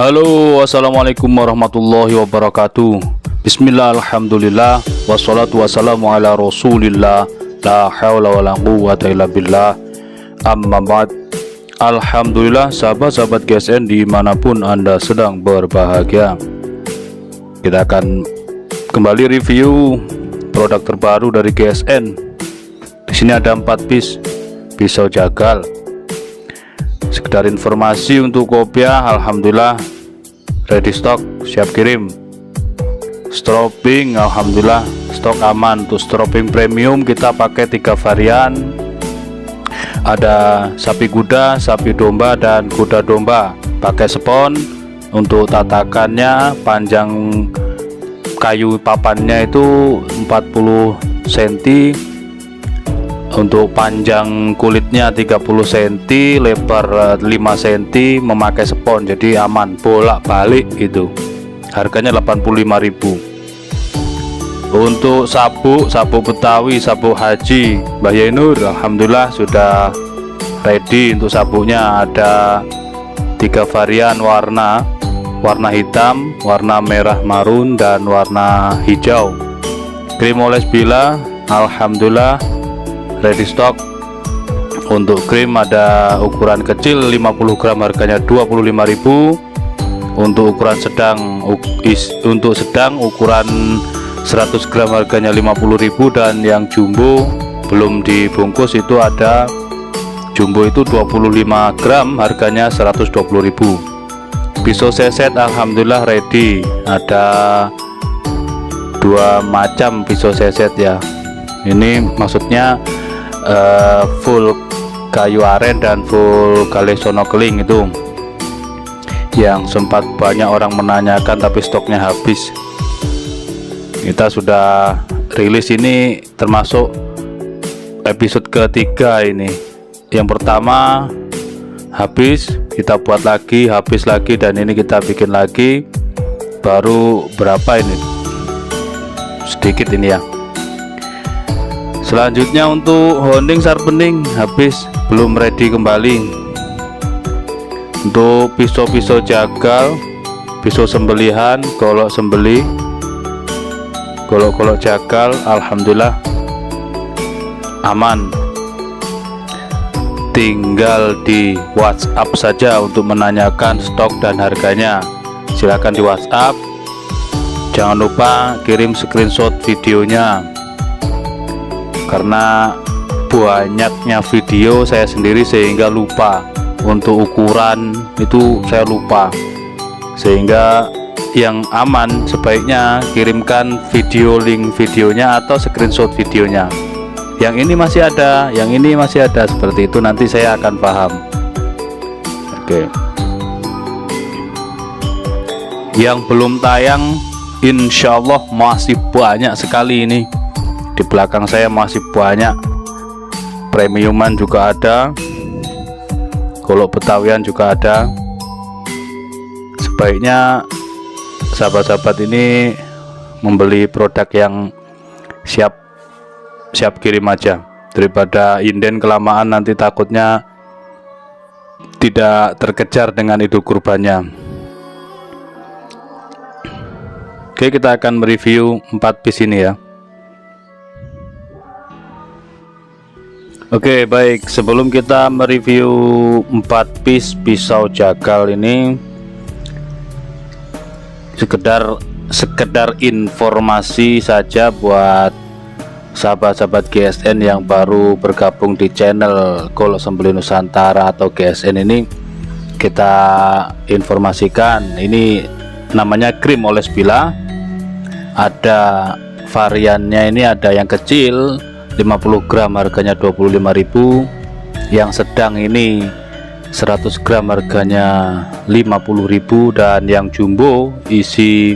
Halo, assalamualaikum warahmatullahi wabarakatuh. Bismillah, alhamdulillah, wassalatu wassalamu ala rasulillah, la hawla wa la quwwata illa billah, amma ba'd. Alhamdulillah, sahabat-sahabat GSN dimanapun Anda sedang berbahagia. Kita akan kembali review produk terbaru dari GSN. Di sini ada 4 piece pisau jagal. Sekedar informasi untuk kopiah, alhamdulillah ready stock, siap kirim. Stropping, alhamdulillah stok aman. Untuk stropping premium kita pakai 3 varian. Ada sapi kuda, sapi domba, dan kuda domba. Pakai spon. Untuk tatakannya, panjang kayu papannya itu 40 cm. Untuk panjang kulitnya 30 cm, lebar 5 cm, memakai spon, jadi aman bolak balik gitu. Harganya 85.000. Untuk sabuk Betawi, sabuk haji Mbah Yenur, alhamdulillah sudah ready. Untuk sabuknya ada 3 varian warna hitam, warna merah marun, dan warna hijau. Krim oles bila, alhamdulillah ready stock. Untuk krim ada ukuran kecil 50 gram, harganya 25.000. Untuk ukuran sedang ukuran 100 gram harganya 50.000. Dan yang jumbo belum dibungkus itu ada jumbo itu 25 gram, harganya 120.000. Pisau seset alhamdulillah ready. Ada 2 macam pisau seset ya. Ini maksudnya full kayu aren dan full galesono keling, itu yang sempat banyak orang menanyakan tapi stoknya habis. Kita sudah rilis ini, termasuk episode ketiga ini. Yang pertama habis, kita buat lagi, habis lagi, dan ini kita bikin lagi. Baru berapa ini, sedikit ini ya. Selanjutnya untuk honing sharpening habis, belum ready kembali. Untuk pisau-pisau jagal, pisau sembelihan, golok sembelih, golok jagal, alhamdulillah aman. Tinggal di WhatsApp saja untuk menanyakan stok dan harganya. Silahkan di WhatsApp. Jangan lupa kirim screenshot videonya, karena banyaknya video saya sendiri sehingga lupa. Untuk ukuran itu saya lupa, sehingga yang aman sebaiknya kirimkan video, link videonya atau screenshot videonya. Yang ini masih ada, yang ini masih ada, seperti itu, nanti saya akan paham. Oke. Yang belum tayang insya Allah masih banyak sekali ini. Di belakang saya masih banyak. Premiuman juga ada, golok Betawian juga ada. Sebaiknya sahabat-sahabat ini membeli produk yang siap kirim aja, daripada inden kelamaan nanti takutnya tidak terkejar dengan idul kurbannya. Oke, kita akan mereview 4 piece ini ya. Oke, baik, sebelum kita mereview 4 piece pisau jagal ini, sekedar informasi saja buat sahabat-sahabat GSN yang baru bergabung di channel Golok Sembelih Nusantara atau GSN ini. Kita informasikan, ini namanya krim oles bila. Ada variannya, ini ada yang kecil 50 gram harganya 25.000. Yang sedang ini 100 gram harganya 50.000. Dan yang jumbo isi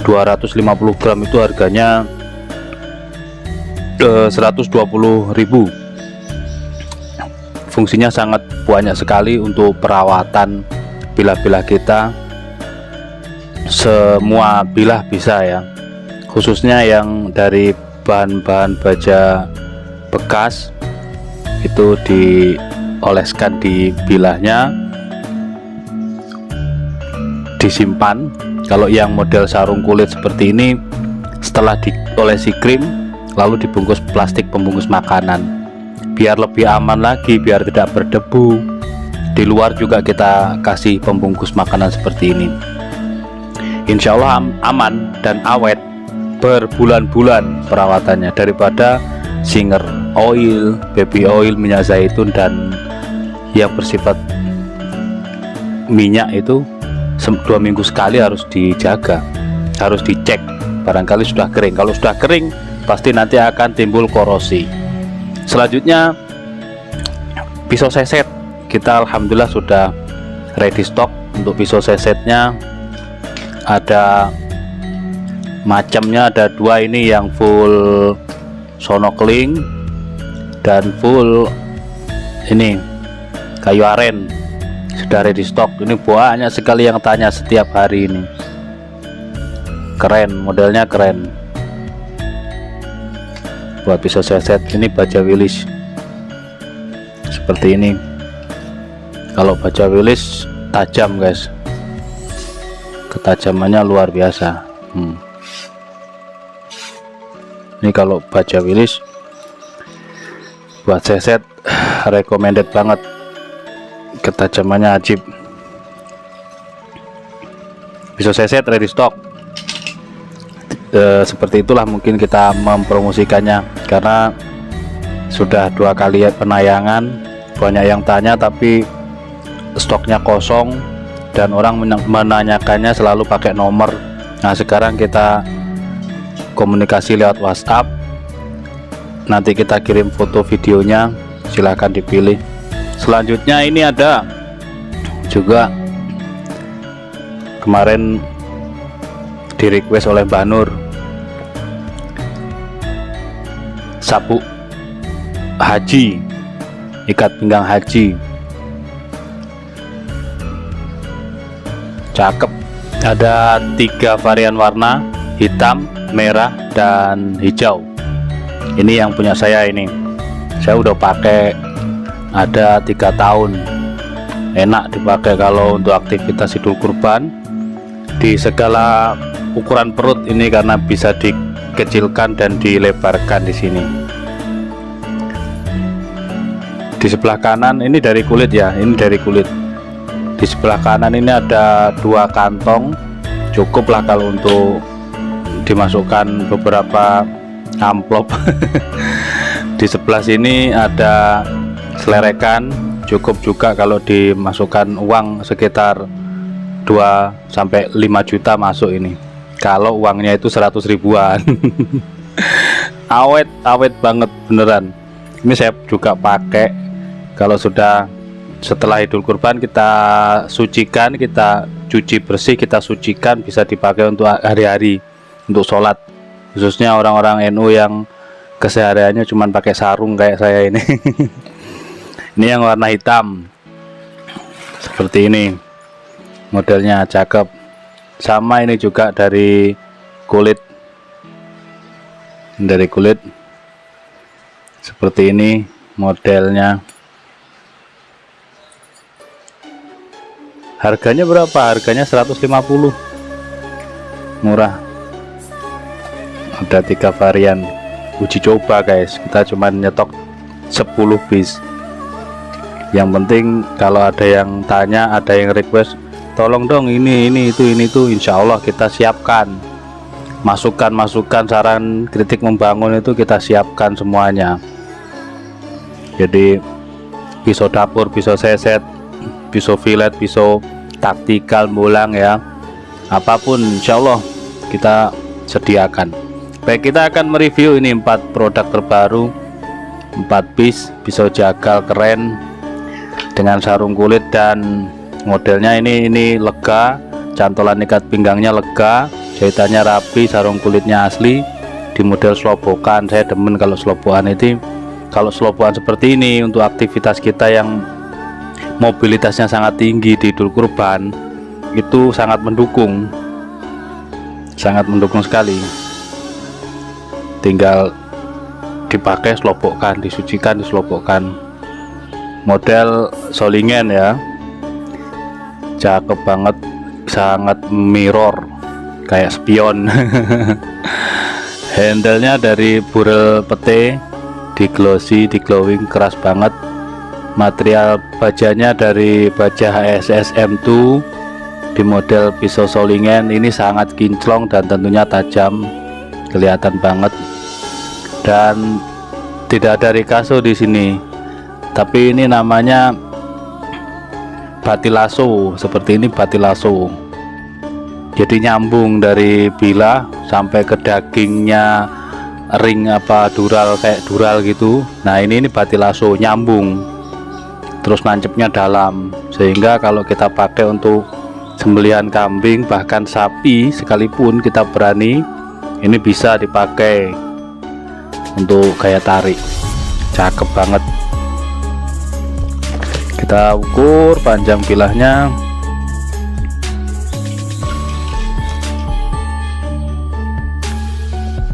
250 gram itu harganya 120.000. Fungsinya sangat banyak sekali untuk perawatan bilah-bilah kita. Semua bilah bisa ya, khususnya yang dari bahan-bahan baja bekas itu dioleskan di bilahnya disimpan. Kalau yang model sarung kulit seperti ini, setelah diolesi krim lalu dibungkus plastik pembungkus makanan, biar lebih aman lagi, biar tidak berdebu. Di luar juga kita kasih pembungkus makanan seperti ini. Insya Allah aman dan awet berbulan-bulan perawatannya, daripada Singer oil, baby oil, minyak zaitun, dan yang bersifat minyak itu 2 minggu sekali harus dijaga, harus dicek barangkali sudah kering. Kalau sudah kering pasti nanti akan timbul korosi. Selanjutnya pisau seset, kita alhamdulillah sudah ready stock. Untuk pisau sesetnya ada macamnya, ada 2 ini, yang full sonokling dan full ini kayu aren, sudah ready stock. Ini banyak sekali yang tanya setiap hari ini. Keren, modelnya keren. Buat pisau seset ini baja wilis seperti ini. Kalau baja wilis tajam guys, ketajamannya luar biasa. Ini kalau baja wilis buat seset recommended banget, ketajamannya ajib. Pisau seset ready stock. Seperti itulah mungkin kita mempromosikannya, karena sudah 2 kali penayangan, banyak yang tanya tapi stoknya kosong dan orang menanyakannya selalu pakai nomor. Nah, sekarang kita komunikasi lewat WhatsApp, nanti kita kirim foto videonya, silahkan dipilih. Selanjutnya ini ada juga kemarin di request oleh Mbak Nur, sabuk haji, ikat pinggang haji, cakep. Ada 3 varian warna, hitam, merah, dan hijau. Ini yang punya saya, ini saya udah pakai ada 3 tahun, enak dipakai kalau untuk aktivitas Idul Kurban. Di segala ukuran perut ini, karena bisa dikecilkan dan dilebarkan di sini. Di sebelah kanan ini dari kulit ya, ini dari kulit. Di sebelah kanan ini ada 2 kantong, cukuplah kalau untuk dimasukkan beberapa amplop. Di sebelah sini ada selerekan, cukup juga kalau dimasukkan uang sekitar 2-5 juta masuk ini, kalau uangnya itu 100 ribuan. awet banget beneran. Ini saya juga pakai kalau sudah setelah Idul Kurban, kita sucikan, kita cuci bersih, kita sucikan, bisa dipakai untuk hari-hari, untuk sholat, khususnya orang-orang NU yang kesehariannya cuma pakai sarung kayak saya ini. Ini yang warna hitam seperti ini, modelnya cakep. Sama ini juga dari kulit, seperti ini modelnya. Harganya berapa? Harganya 150, murah. Ada 3 varian, uji coba guys, kita cuma nyetok 10 piece. Yang penting kalau ada yang tanya, ada yang request, tolong dong ini itu, insya Allah kita siapkan. Masukan saran, kritik membangun itu kita siapkan semuanya. Jadi pisau dapur, pisau seset, pisau fillet, pisau taktikal, bolang ya, apapun insya Allah kita sediakan. Baik, kita akan mereview ini 4 produk terbaru, 4 piece pisau jagal keren dengan sarung kulit, dan modelnya ini lega, cantolan ikat pinggangnya lega, jahitannya rapi, sarung kulitnya asli, di model selobokan. Saya demen kalau selobokan itu. Kalau selobokan seperti ini untuk aktivitas kita yang mobilitasnya sangat tinggi di Idul Kurban, itu sangat mendukung sekali. Tinggal dipakai, selobokkan, disucikan, diselobokkan. Model solingen ya, cakep banget, sangat mirror kayak spion. Handle-nya dari burel pete, di glossy, di glowing, keras banget. Material bajanya dari baja HSS M2 di model pisau solingen. Ini sangat kinclong dan tentunya tajam, kelihatan banget. Dan tidak ada rikaso di sini, tapi ini namanya batilaso. Seperti ini batilaso, jadi nyambung dari bilah sampai ke dagingnya, ring apa dural, kayak dural gitu. Nah ini batilaso, nyambung terus nancepnya dalam, sehingga kalau kita pakai untuk sembelihan kambing bahkan sapi sekalipun kita berani, ini bisa dipakai untuk gaya tarik. Cakep banget. Kita ukur panjang bilahnya.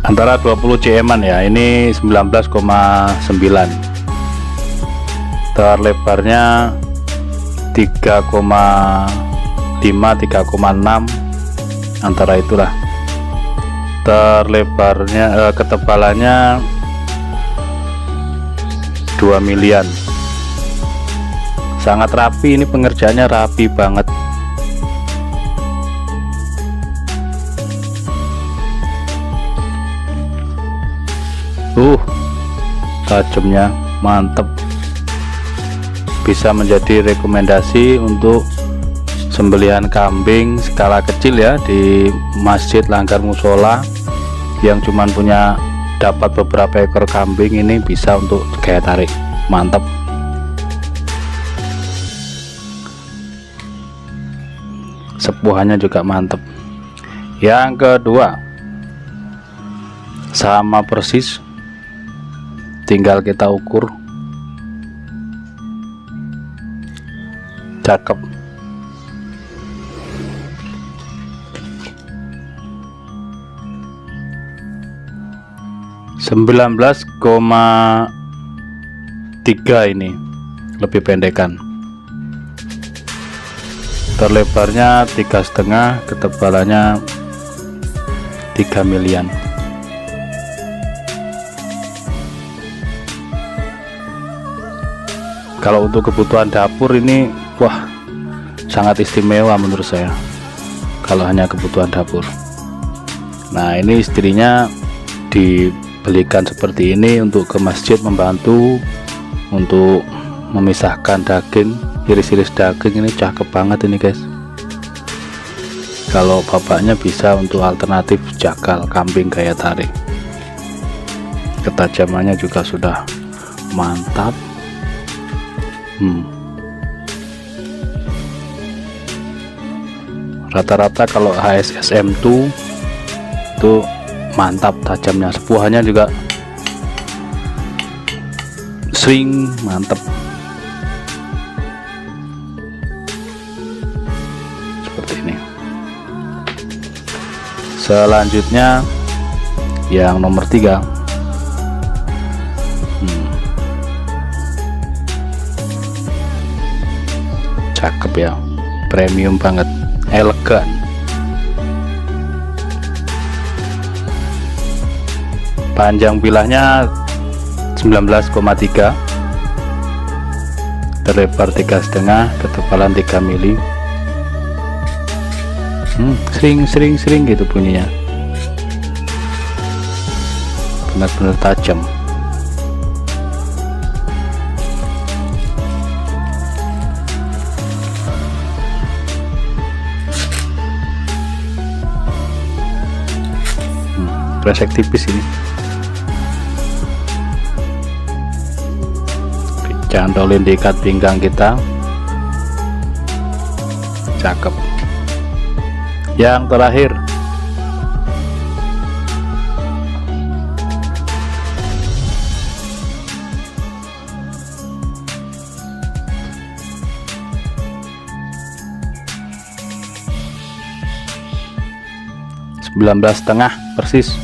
Antara 20 cm ya, ini 19,9. Lebarnya 3,5 3,6 antara itulah. Terlebarnya ketebalannya 2 milian. Sangat rapi, ini pengerjaannya rapi banget. Tajamnya mantep, bisa menjadi rekomendasi untuk sembelihan kambing skala kecil ya, di masjid, langgar, musola yang cuman punya dapat beberapa ekor kambing. Ini bisa untuk gaya tarik, mantap. Sepuhannya juga mantap. Yang kedua sama persis, tinggal kita ukur. Cakep. (19,3) ini lebih pendekan. Terlebarnya 3,5, ketebalannya 3 milian. Kalau untuk kebutuhan dapur ini wah sangat istimewa menurut saya, kalau hanya kebutuhan dapur. Nah ini istrinya dibelikan seperti ini untuk ke masjid, membantu untuk memisahkan daging, iris-iris daging. Ini cakep banget ini guys. Kalau bapaknya bisa untuk alternatif jakal kambing gaya tarik. Ketajamannya juga sudah mantap. Rata-rata kalau HSS M2 itu mantap tajamnya. Sepuhannya juga swing mantap. Seperti ini. Selanjutnya yang nomor 3. Cakep ya, premium banget, elegan. Panjang bilahnya 19,3, terlebar 3,5, ketebalan 3 mili. Sering gitu bunyinya, benar-benar tajam. Kresek tipis ini, cantolin di ikat pinggang kita. Cakep. Yang terakhir (19,5) persis.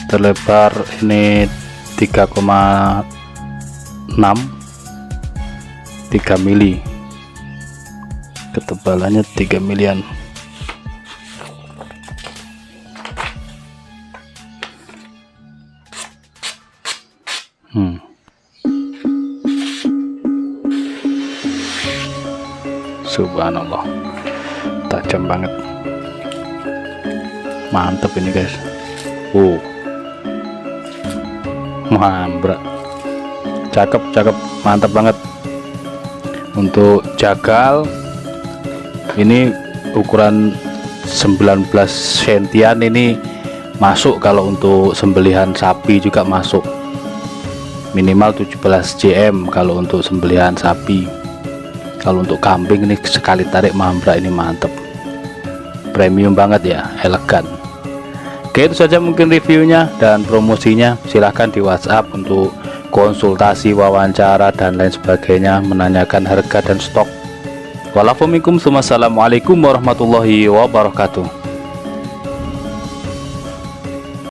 Terlebar ini 3,6, 3 mili. ketebalannya 3 milian. Subhanallah, tajam banget, mantep ini guys. Mambrak, cakep, mantap banget. Untuk jagal ini ukuran 19 sentian, ini masuk. Kalau untuk sembelihan sapi juga masuk, minimal 17 cm kalau untuk sembelihan sapi. Kalau untuk kambing ini sekali tarik mambrak, ini mantep, premium banget ya, elegan. Oke, itu saja mungkin reviewnya dan promosinya. Silahkan di WhatsApp untuk konsultasi, wawancara dan lain sebagainya, menanyakan harga dan stok. Wassalamualaikum warahmatullahi wabarakatuh.